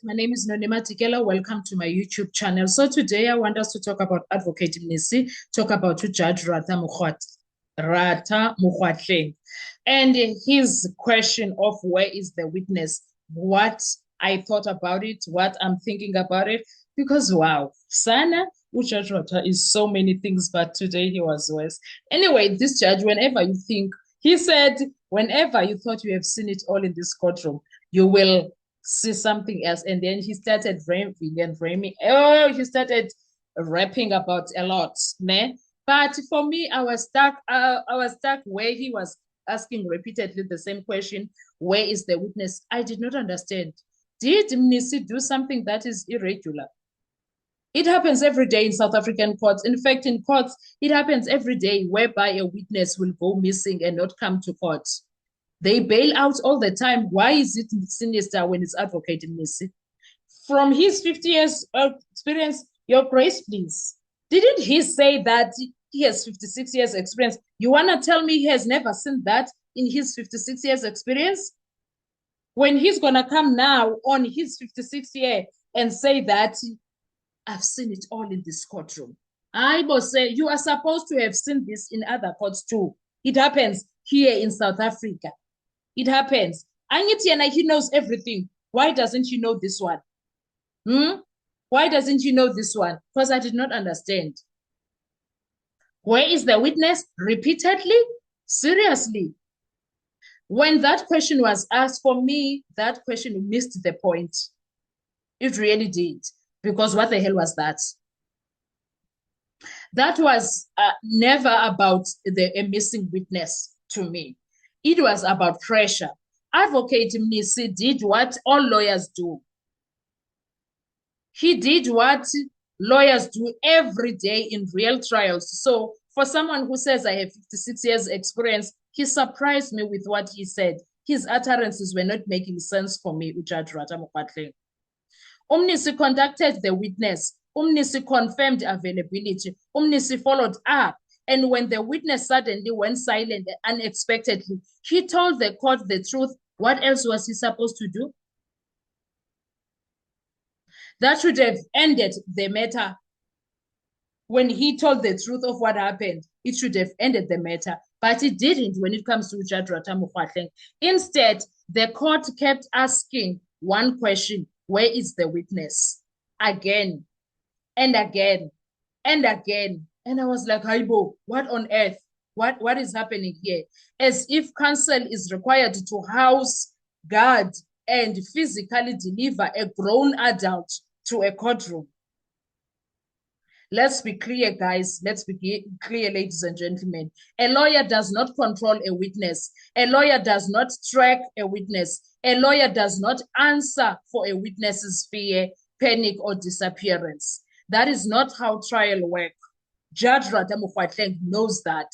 My name is Nonema Tikela. Welcome to my YouTube channel. So today I want us to talk about Advocate Mnisi, talk about Judge Ratha Mokgoatlheng, and his question of where is the witness, what I thought about it, what I'm thinking about it, because wow, Sana, Judge Ratha is so many things, but today he was worse. Anyway, this judge, whenever you think, he said, whenever you thought you have seen it all in this courtroom, you will see something else. And then he started framing and framing. Oh, he started rapping about a lot, ne? But for me, I was stuck where he was asking repeatedly the same question: where is the witness? I did not understand. Did Mnisi do something that is irregular? It happens every day in South African courts. In fact, in courts, it happens every day whereby a witness will go missing and not come to court. They bail out all the time. Why is it sinister when it's Advocate Mnisi? From his 50 years of experience, your grace, please. Didn't he say that he has 56 years experience? You want to tell me he has never seen that in his 56 years experience? When he's going to come now on his 56th year and say that I've seen it all in this courtroom. I must say, you are supposed to have seen this in other courts too. It happens here in South Africa. It happens. Anytiana, he knows everything. Why doesn't he know this one? Why doesn't he know this one? Because I did not understand. Where is the witness? Repeatedly? Seriously. When that question was asked, for me, that question missed the point. It really did. Because what the hell was that? That was never about a missing witness to me. It was about pressure. Advocate Mnisi did what all lawyers do. He did what lawyers do every day in real trials. So for someone who says I have 56 years experience, he surprised me with what he said. His utterances were not making sense for me, Judge Ratha Mokgoatlheng. Mnisi contacted the witness. Mnisi confirmed availability. Mnisi followed up. And when the witness suddenly went silent unexpectedly, he told the court the truth. What else was he supposed to do? That should have ended the matter. When he told the truth of what happened, it should have ended the matter. But it didn't when it comes to Judge Ratha Mokgoatlheng. Instead, the court kept asking one question: where is the witness? Again and again and again. And I was like, Haibo, what on earth? What is happening here? As if counsel is required to house, guard, and physically deliver a grown adult to a courtroom. Let's be clear, guys. Let's be clear, ladies and gentlemen. A lawyer does not control a witness. A lawyer does not track a witness. A lawyer does not answer for a witness's fear, panic, or disappearance. That is not how trial works. Judge Ratha Mokgoatlheng knows that.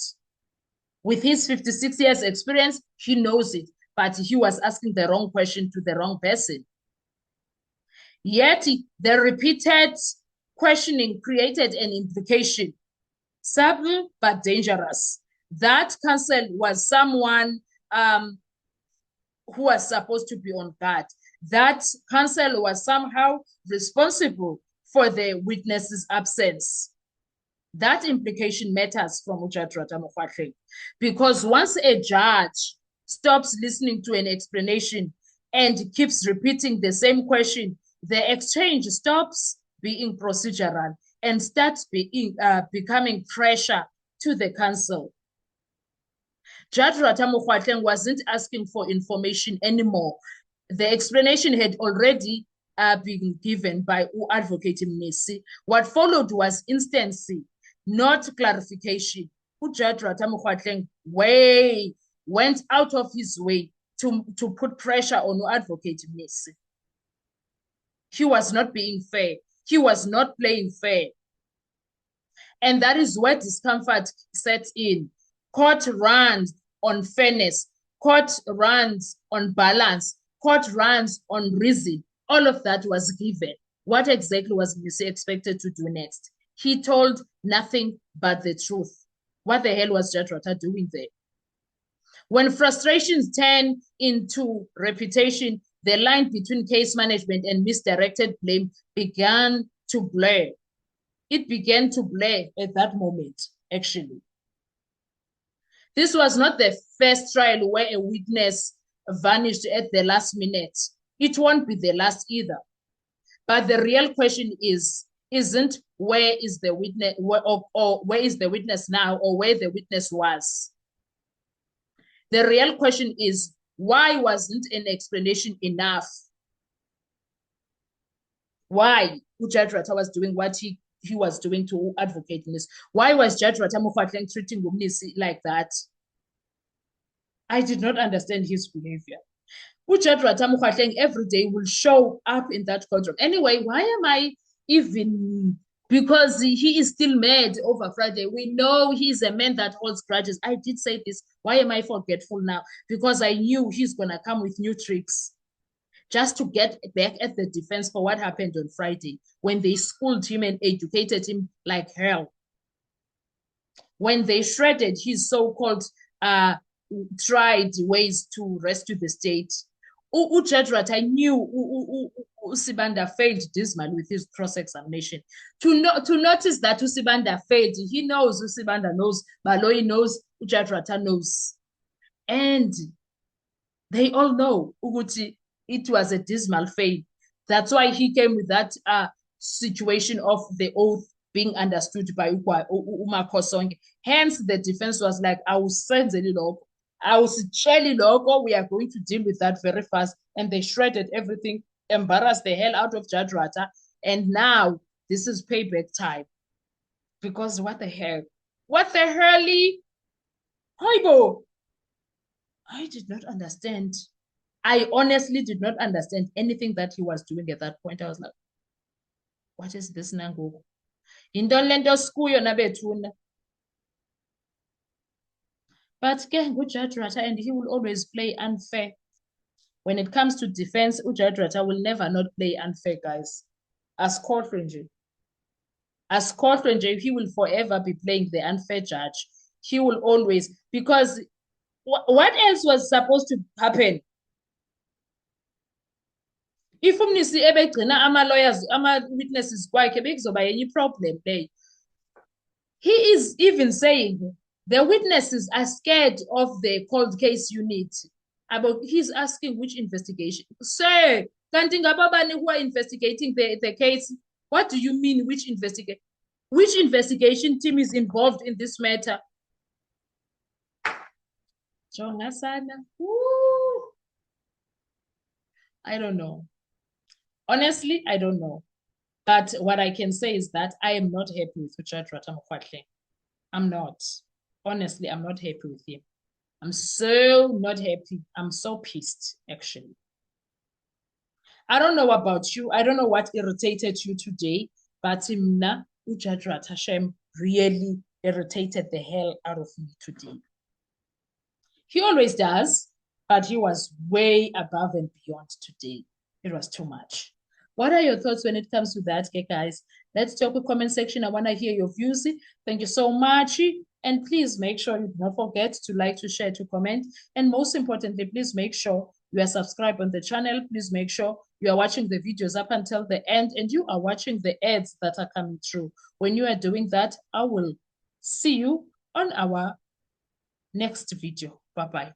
With his 56 years experience, he knows it, but he was asking the wrong question to the wrong person. Yet, the repeated questioning created an implication, subtle but dangerous. That counsel was someone who was supposed to be on guard. That counsel was somehow responsible for the witness's absence. That implication matters from Judge Ratha Mokgoatlheng, because once a judge stops listening to an explanation and keeps repeating the same question, the exchange stops being procedural and starts becoming pressure to the counsel. Judge Ratha Mokgoatlheng wasn't asking for information anymore. The explanation had already been given by Advocate Mnisi. What followed was instancy, not clarification. Judge Ratha Mokgoatlheng went out of his way to put pressure on Advocate Mnisi. He was not being fair. He was not playing fair. And that is where discomfort sets in. Court runs on fairness. Court runs on balance. Court runs on reason. All of that was given. What exactly was Mnisi expected to do next? He told nothing but the truth. What the hell was Judge Ratha doing there? When frustrations turn into reputation, the line between case management and misdirected blame began to blur. It began to blur at that moment, actually. This was not the first trial where a witness vanished at the last minute. It won't be the last either. But the real question isn't where is the witness, or where is the witness now, or where the witness was. The real question is, why wasn't an explanation enough? Why Judge Ratha was doing what he was doing to advocate in this? Why was Judge Ratha Mokgoatlheng treating Umnisi like that? I did not understand his behavior. Judge Ratha Mokgoatlheng every day will show up in that courtroom. Anyway, why am I even... Because he is still mad over Friday. We know he's a man that holds grudges. I did say this. Why am I forgetful now? Because I knew he's going to come with new tricks just to get back at the defense for what happened on Friday when they schooled him and educated him like hell. When they shredded his so-called tried ways to rescue the state. Judge Ratha knew Sibanda failed dismal with his cross-examination. To notice that Sibanda failed, he knows Sibanda knows, Baloyi knows, Judge Ratha knows. And they all know Uguti, it was a dismal fail. That's why he came with that situation of the oath being understood by Umakhosoke. Hence, the defense was like, I will send it up. I was chelly logo. We are going to deal with that very fast. And they shredded everything, embarrassed the hell out of Judge Ratha. And now this is payback time. Because what the hell? What the hell? Hoibo! I did not understand. I honestly did not understand anything that he was doing at that point. I was like, what is this nango? Indolendo school yona bethuna. But good Judge Ratha, and he will always play unfair. When it comes to defense, Judge Ratha will never not play unfair, guys. As court ranger, he will forever be playing the unfair judge. He will always, because what else was supposed to happen? If Umnisi ebegcina ama-lawyers, ama-witnesses kwakhe bekuzoba yenye problem there. He is even saying the witnesses are scared of the cold case unit. He's asking which investigation. Sir, kanti ngababani who are investigating the case? What do you mean which investigation? Which investigation team is involved in this matter? Jongasana. I don't know. Honestly, I don't know. But what I can say is that I am not happy with Judge Ratha Mokgoatlheng. I'm not. Honestly, I'm not happy with him. I'm so not happy. I'm so pissed, actually. I don't know about you. I don't know what irritated you today, but Mna, Judge Ratha Shem really irritated the hell out of me today. He always does, but he was way above and beyond today. It was too much. What are your thoughts when it comes to that, guys? Let's talk in the comment section. I want to hear your views. Thank you so much. And please make sure you do not forget to like, to share, to comment. And most importantly, please make sure you are subscribed on the channel. Please make sure you are watching the videos up until the end and you are watching the ads that are coming through. When you are doing that, I will see you on our next video. Bye-bye.